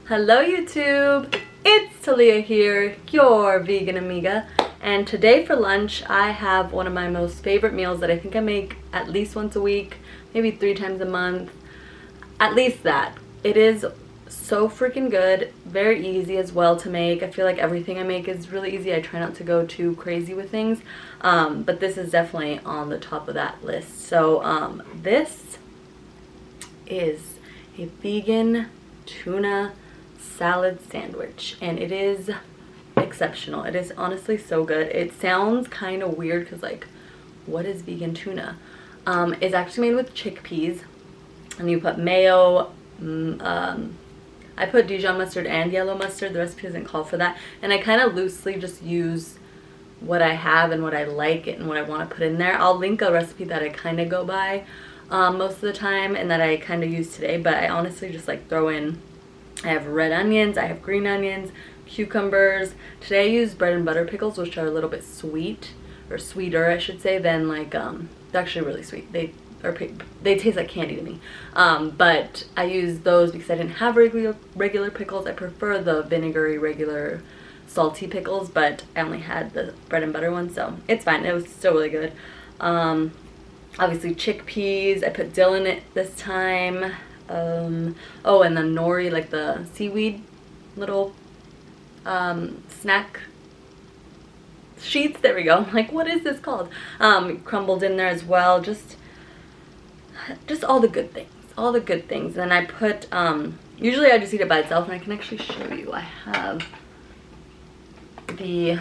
Hello YouTube, it's Talia here, your vegan amiga, and today for lunch I have one of my most favorite meals that I think I make at least once a week, maybe 3 times a month, at least that. It is so freaking good, very easy as well to make. I feel like everything I make is really easy. I try not to go too crazy with things, but this is definitely on the top of that list. So this is a vegan tuna salad sandwich, and it is exceptional. It is honestly so good. It sounds kind of weird because, like, what is vegan tuna? It's actually made with chickpeas, and you put mayo, I put Dijon mustard and yellow mustard. The recipe doesn't call for that, and I kind of loosely just use what I have and what I like and what I want to put in there. I'll link a recipe that I kind of go by most of the time and that I kind of use today, but I honestly just like throw in, I have red onions, I have green onions, cucumbers. Today I use bread and butter pickles, which are a little bit sweet, or sweeter I should say, than like, they're actually really sweet. They taste like candy to me, but I use those because I didn't have regular pickles. I prefer the vinegary, regular, salty pickles, but I only had the bread and butter one, so it's fine. It was still really good. Obviously chickpeas, I put dill in it this time. Oh, and the nori, like the seaweed little snack sheets, there we go. Like, what is this called? Crumbled in there as well. Just all the good things, all the good things. And I put, usually I just eat it by itself, and I can actually show you. I have the,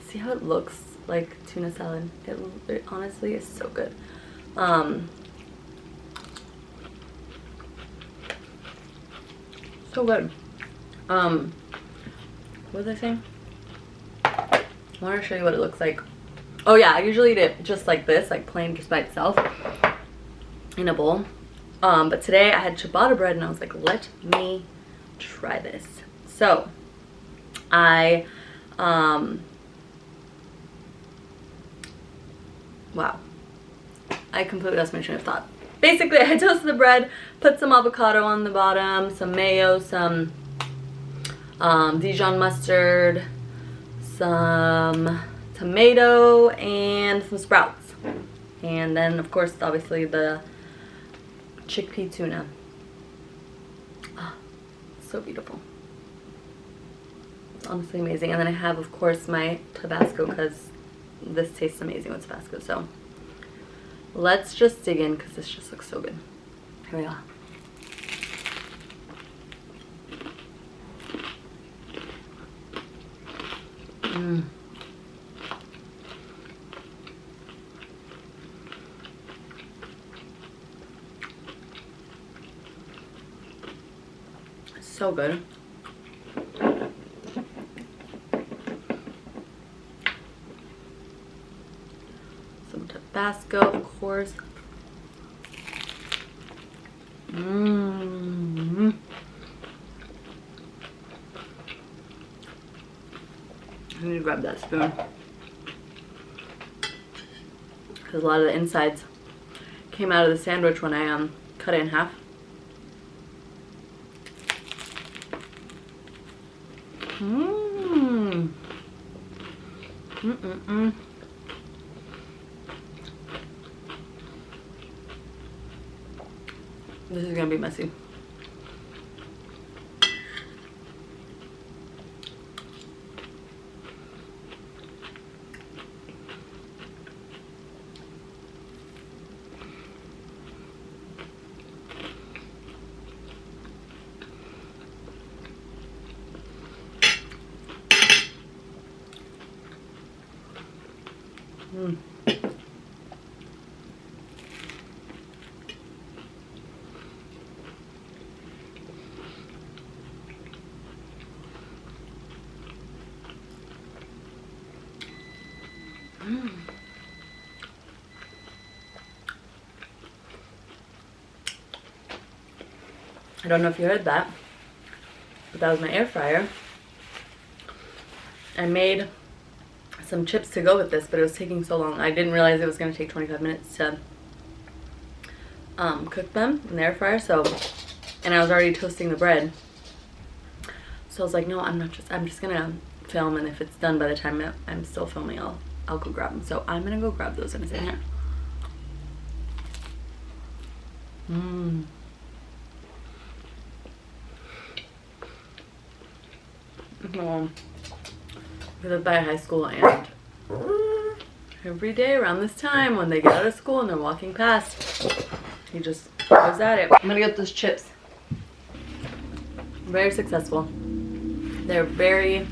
see how it looks like tuna salad? It honestly is so good. So good. What was I saying? I want to show you what it looks like. Oh yeah, I usually eat it just like this, like plain, just by itself in a bowl. But today I had ciabatta bread, and I was like, let me try this. So I, wow, I completely lost my train of thought. Basically, I toasted the bread, put some avocado on the bottom, some mayo, some Dijon mustard, some tomato, and some sprouts. And then, of course, obviously the chickpea tuna. Oh, so beautiful. It's honestly amazing. And then I have, of course, my Tabasco, because this tastes amazing with Tabasco. So let's just dig in, because this just looks so good. Here we are. So good. Some Tabasco, of course. I need to grab that spoon, because a lot of the insides came out of the sandwich when I cut it in half. This is gonna be messy. I don't know if you heard that, but that was my air fryer. I made some chips to go with this, but it was taking so long. I didn't realize it was going to take 25 minutes to cook them in the air fryer, so and I was already toasting the bread. So I was like, no, I'm just gonna film, and if it's done by the time I'm still filming, I'll go grab them. So I'm gonna go grab those in a second. Well, we live by a high school, and every day around this time when they get out of school and they're walking past, he just goes at it. I'm gonna get those chips. Very successful. They're very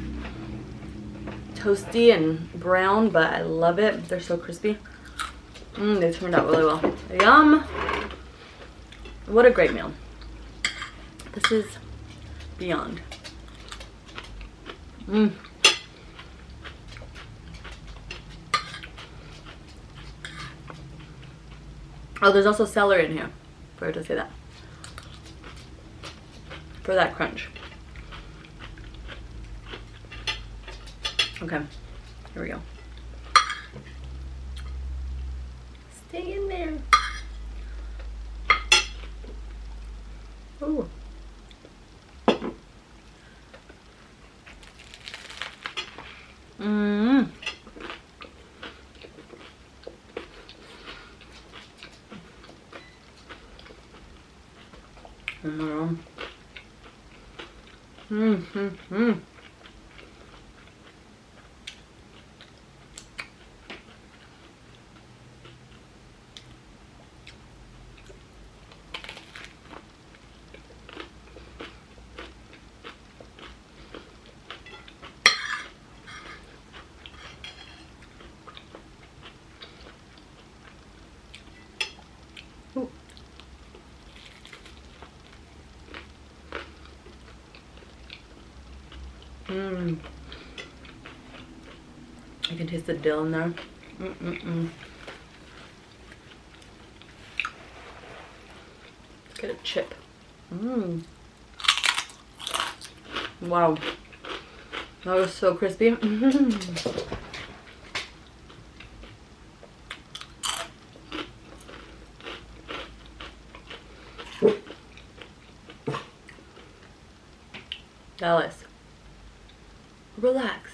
toasty and brown, but I love it. They're so crispy. They turned out really well. Yum! What a great meal. This is beyond. Oh, there's also celery in here. Forgot to say that. For that crunch. Okay, here we go. Stay in there. Ooh. I can taste the dill in there. Let's get a chip. Wow. That was so crispy. Dallas, relax.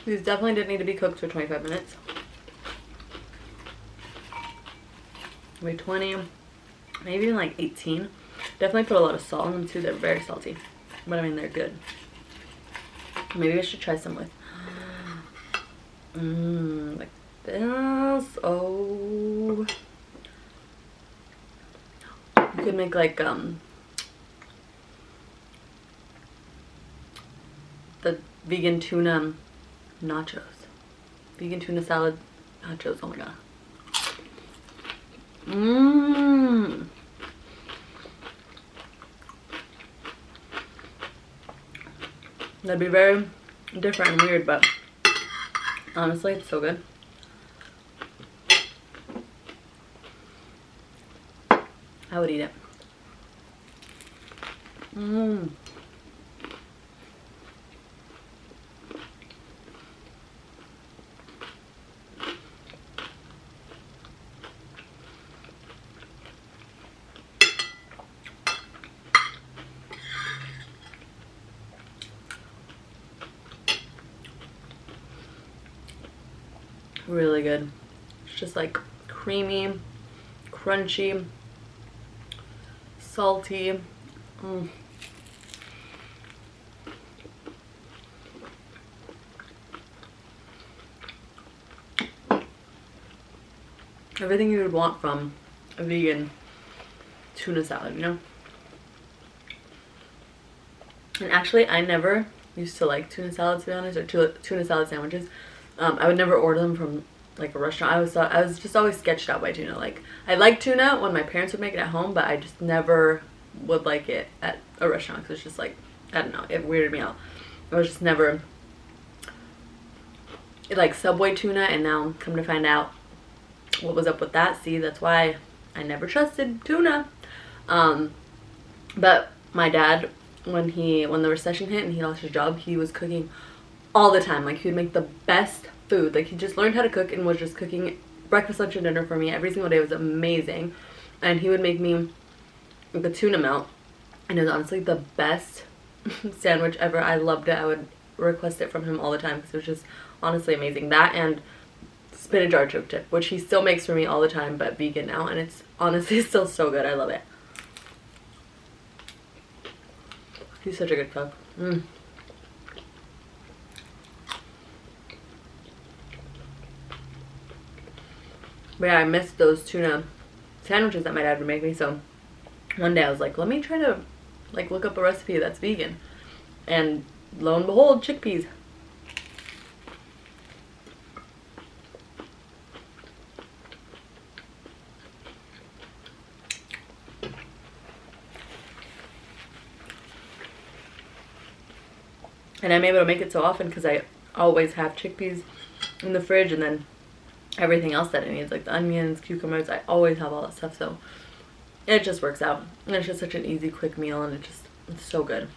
These definitely didn't need to be cooked for 25 minutes. Maybe 20, maybe even like 18. Definitely put a lot of salt in them too. They're very salty, but I mean they're good. Maybe I should try some with like this. Oh, you could make like the vegan tuna nachos, vegan tuna salad nachos. Oh my god. That'd be very different and weird, but honestly, it's so good. I would eat it. Really good. It's just like creamy, crunchy, salty. Everything you would want from a vegan tuna salad, you know? And actually, I never used to like tuna salads, to be honest, or tuna salad sandwiches. I would never order them from like a restaurant. I was just always sketched out by tuna. Like, I like tuna when my parents would make it at home, but I just never would like it at a restaurant because it's just like, I don't know, it weirded me out. I was just never like Subway tuna, and now come to find out what was up with that. See, that's why I never trusted tuna. But my dad, when the recession hit and he lost his job, he was cooking all the time. Like, he would make the best food. Like, he just learned how to cook and was just cooking breakfast, lunch, and dinner for me every single day. It was amazing. And he would make me like a tuna melt, and it was honestly the best sandwich ever. I loved it. I would request it from him all the time because it was just honestly amazing. That and spinach artichoke dip, which he still makes for me all the time, but vegan now, and it's honestly still so good. I love it. He's such a good cook. But yeah, I missed those tuna sandwiches that my dad would make me, so one day I was like, let me try to like look up a recipe that's vegan. And lo and behold, chickpeas. And I'm able to make it so often because I always have chickpeas in the fridge, and then everything else that it needs, like the onions, cucumbers, I always have all that stuff, so it just works out. And it's just such an easy, quick meal, and it's so good.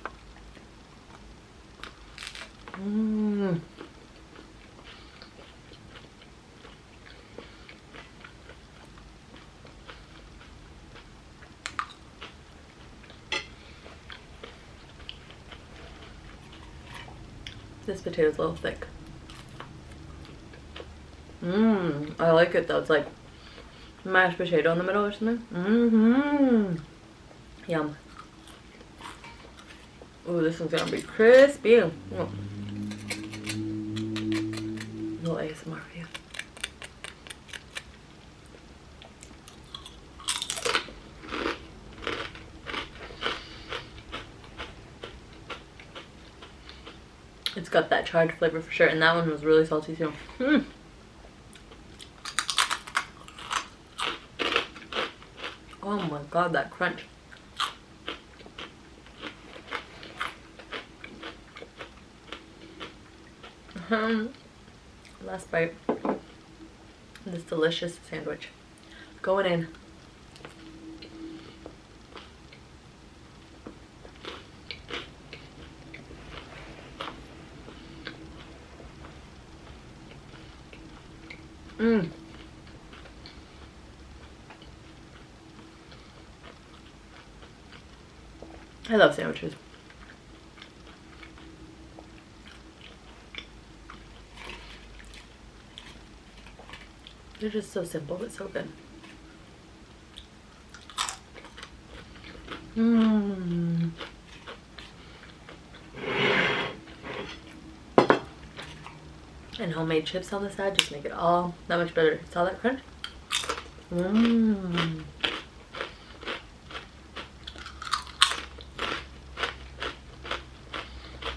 This potato's a little thick. I like it though. It's like mashed potato in the middle or something. Yum. Ooh, this one's gonna be crispy. Oh. Little ASMR for you. It's got that charred flavor for sure, and that one was really salty too. Oh my god, that crunch. Last bite. This delicious sandwich. Going in. I love sandwiches. They're just so simple but so good. And homemade chips on the side just make it all that much better. Saw that crunch?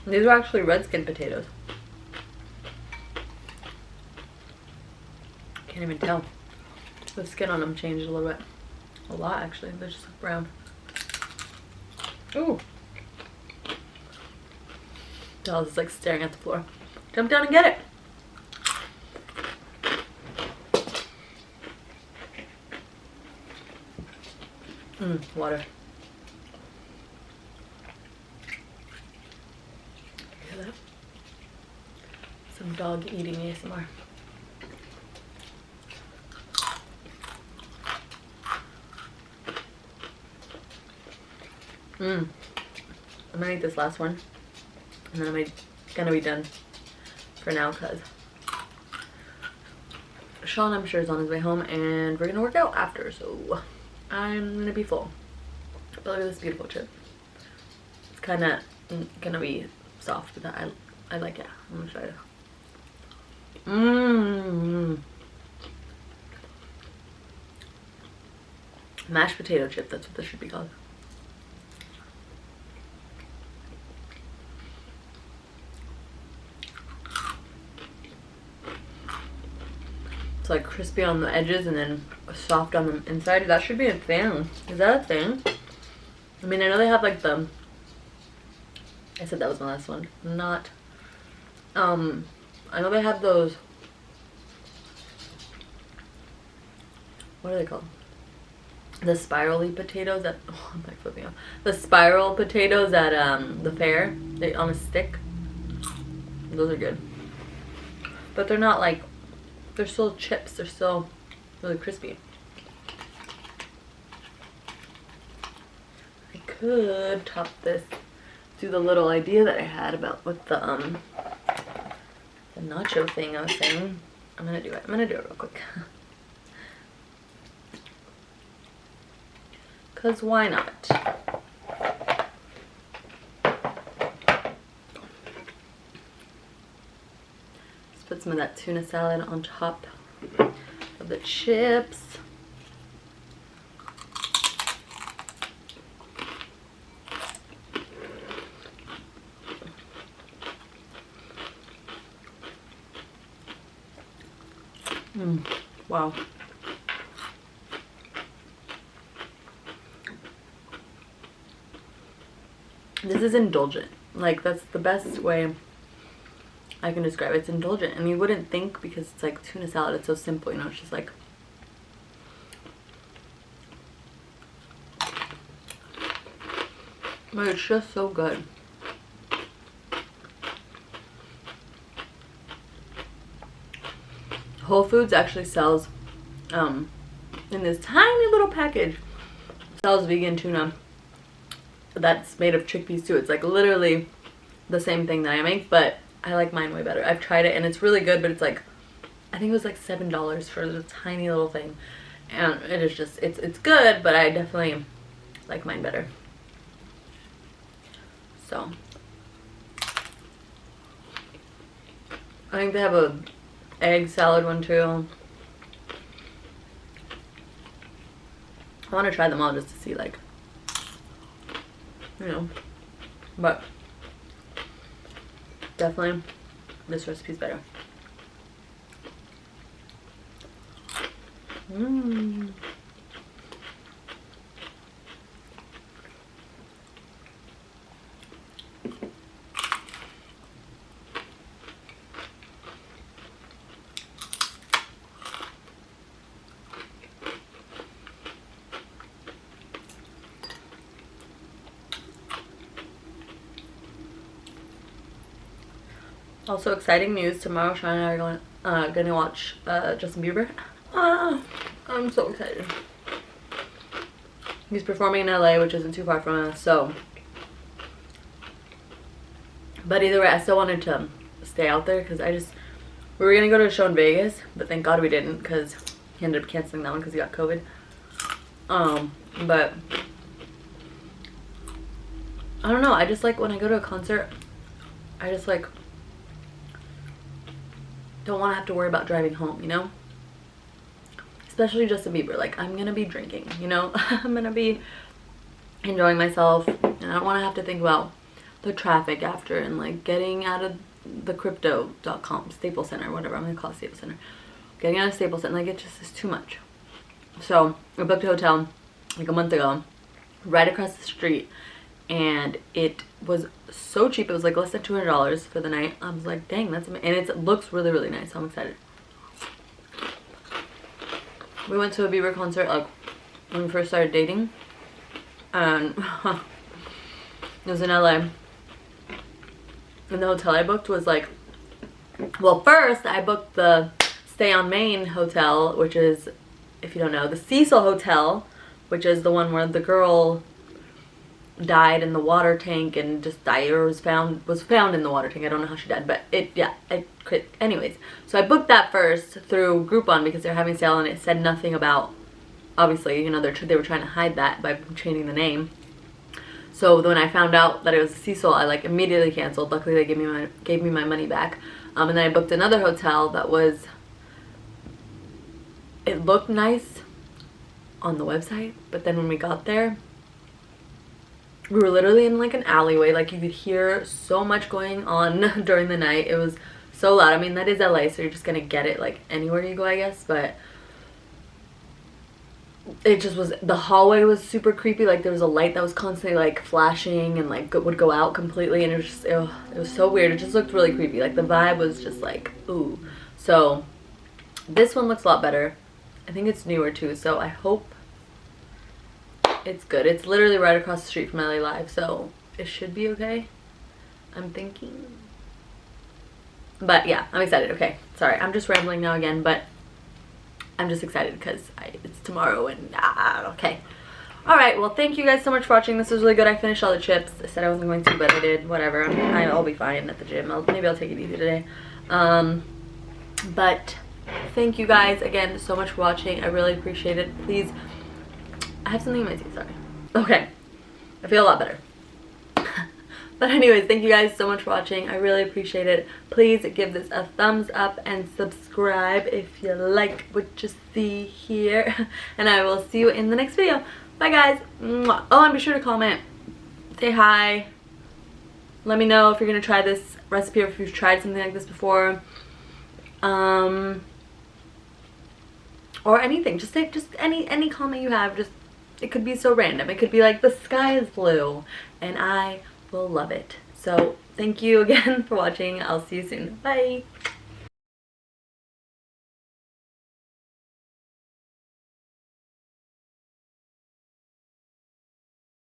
These are actually red skin potatoes. Can't even tell. The skin on them changed a little bit. A lot actually. They're just brown. Ooh. Dallas is like staring at the floor. Jump down and get it. Water. Hear that? Some dog eating ASMR. I'm gonna eat this last one, and then I'm gonna be done for now because Sean, I'm sure, is on his way home, and we're gonna work out after, so I'm gonna be full. But look at this beautiful chip. It's kind of gonna be soft, but I like it. I'm gonna try it. Mashed potato chip, that's what this should be called. It's like crispy on the edges and then soft on the inside. That should be a thing. Is that a thing? I mean, I know they have like the... I said that was my last one. Not... I know they have those... What are they called? The spirally potatoes that... Oh, I'm like flipping off. The spiral potatoes at the fair. They on a stick. Those are good. but they're not like, they're still chips. They're still really crispy. I could top this, do the little idea that I had about with the nacho thing I was saying. I'm gonna do it. I'm gonna do it real quick. Cause why not? Let's put some of that tuna salad on top of the chips. Wow. This is indulgent. Like, that's the best way I can describe it. It's indulgent. And you wouldn't think, because it's like tuna salad, it's so simple, you know, it's just like, but it's just so good. Whole Foods actually sells, in this tiny little package, sells vegan tuna that's made of chickpeas too. It's like literally the same thing that I make, but I like mine way better. I've tried it and it's really good, but it's like, I think it was like $7 for the tiny little thing. And it is just, it's good, but I definitely like mine better. So, I think they have a egg salad one too. I want to try them all just to see, like, you know, but definitely this recipe's better. Also, exciting news. Tomorrow, Sean and I are gonna watch Justin Bieber. I'm so excited. He's performing in LA, which isn't too far from us, so. But either way, I still wanted to stay out there because we were gonna go to a show in Vegas, but thank God we didn't because he ended up canceling that one because he got COVID. But I don't know. I just like when I go to a concert, I just like don't want to have to worry about driving home, you know? Especially Justin Bieber. Like, I'm gonna be drinking, you know? I'm gonna be enjoying myself, and I don't want to have to think about the traffic after and like getting out of the crypto.com Staples Center, whatever I'm gonna call it, Staples Center. Getting out of Staples Center, like, it just is too much. So I booked a hotel like a month ago right across the street, and it was so cheap. It was like less than $200 for the night. I was like, dang, that's amazing. And it looks really, really nice. So I'm excited. We went to a Bieber concert like when we first started dating, and it was in LA. And the hotel I booked was like, well, first I booked the Stay on Main hotel, which is, if you don't know, the Cecil Hotel, which is the one where the girl died in the water tank and just died, or was found in the water tank. I don't know how she died, but anyways, so I booked that first through Groupon because they're having a sale, and it said nothing about, obviously, you know, they were trying to hide that by changing the name. So when I found out that it was Cecil, I like immediately canceled. Luckily they gave me my money back. And then I booked another hotel that was, it looked nice on the website, but then when we got there, we were literally in like an alleyway. Like, you could hear so much going on during the night. It was so loud. I mean, that is LA, so you're just gonna get it like anywhere you go, I guess. But it just was, the hallway was super creepy. Like, there was a light that was constantly like flashing and like would go out completely, and it was just, it was so weird. It just looked really creepy. Like, the vibe was just like, ooh. So this one looks a lot better. I think it's newer too, so I hope it's good. It's literally right across the street from LA Live, so it should be okay, I'm thinking. But yeah, I'm excited. Okay, sorry, I'm just rambling now again, but I'm just excited because it's tomorrow and okay. Alright, well, thank you guys so much for watching. This was really good. I finished all the chips. I said I wasn't going to, but I did. Whatever. I'll be fine at the gym. Maybe I'll take it easy today. But thank you guys again so much for watching. I really appreciate it. Please, I have something in my teeth. Sorry. Okay. I feel a lot better. But anyways, thank you guys so much for watching. I really appreciate it. Please give this a thumbs up and subscribe if you like what you see here. And I will see you in the next video. Bye guys. Mwah. Oh, and be sure to comment. Say hi. Let me know if you're going to try this recipe or if you've tried something like this before. Or anything. Just say any comment you have. Just, it could be so random. It could be like the sky is blue and I will love it. So thank you again for watching. I'll see you soon. Bye.